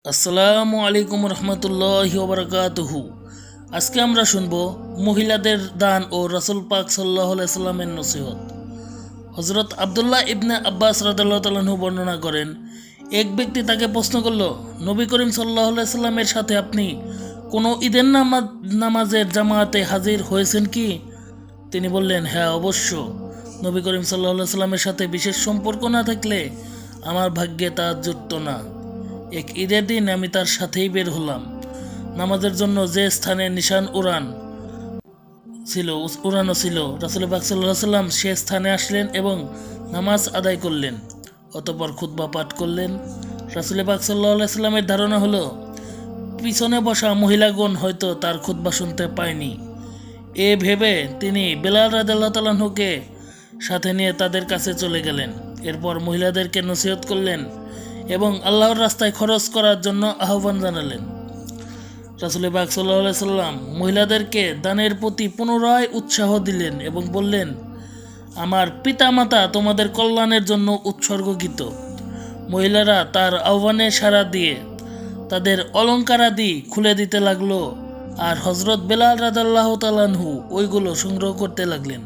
আসসালামু আলাইকুম রহমতুল্লাহি ওবরাকাতুহু। আজকে আমরা শুনব মহিলাদের দান ও রাসূল পাক সাল্লাল্লাহু আলাইহি সাল্লামের নসিহত। হযরত আব্দুল্লাহ ইবনে আব্বাস রাদিয়াল্লাহু তাআলা আনহু বর্ণনা করেন, এক ব্যক্তি তাকে প্রশ্ন করল, নবী করিম সাল্লাল্লাহু আলাইহি সাল্লামের সাথে আপনি কোনো ঈদের নামাজের জামাতে হাজির হয়েছেন কি? তিনি বললেন, হ্যাঁ অবশ্য। নবী করিম সাল্লাল্লাহু আলাইহি সাল্লামের সাথে বিশেষ সম্পর্ক না থাকলে আমার ভাগ্যে তা জুটত না। এক ঈদের দিন আমি তার সাথেই বের হলাম। নামাজের জন্য যে স্থানে নিশান উড়ানো ছিল, রাসূল পাক সাল্লাল্লাহু আলাইহি সাল্লাম সে স্থানে আসলেন এবং নামাজ আদায় করলেন। অতঃপর খুতবা পাঠ করলেন। রাসূল পাক সাল্লাল্লাহু আলাইহি সাল্লামের ধারণা হলো পিছনে বসা মহিলাগণ হয়তো তার খুতবা শুনতে পায়নি। এ ভেবে তিনি বেলাল রাদিয়াল্লাহু তাআলা আনহুকে সাথে নিয়ে তাদের কাছে চলে গেলেন। এরপর মহিলাদেরকে নসিহত করলেন এবং আল্লাহর রাস্তায় খরচ করার জন্য আহ্বান জানালেন। রাসূল পাক সাল্লাল্লাহু আলাইহি সাল্লাম মহিলাদেরকে দানের প্রতি পুনরায় উৎসাহ দিলেন এবং বললেন, আমার পিতামাতা তোমাদের কল্যাণের জন্য উৎসর্গকৃত। মহিলারা তার আহ্বানে সাড়া দিয়ে তাদের অলঙ্কারাদি খুলে দিতে লাগলো আর হযরত বেলাল রাদিয়াল্লাহু তাআলা আনহু ওইগুলো সংগ্রহ করতে লাগলেন।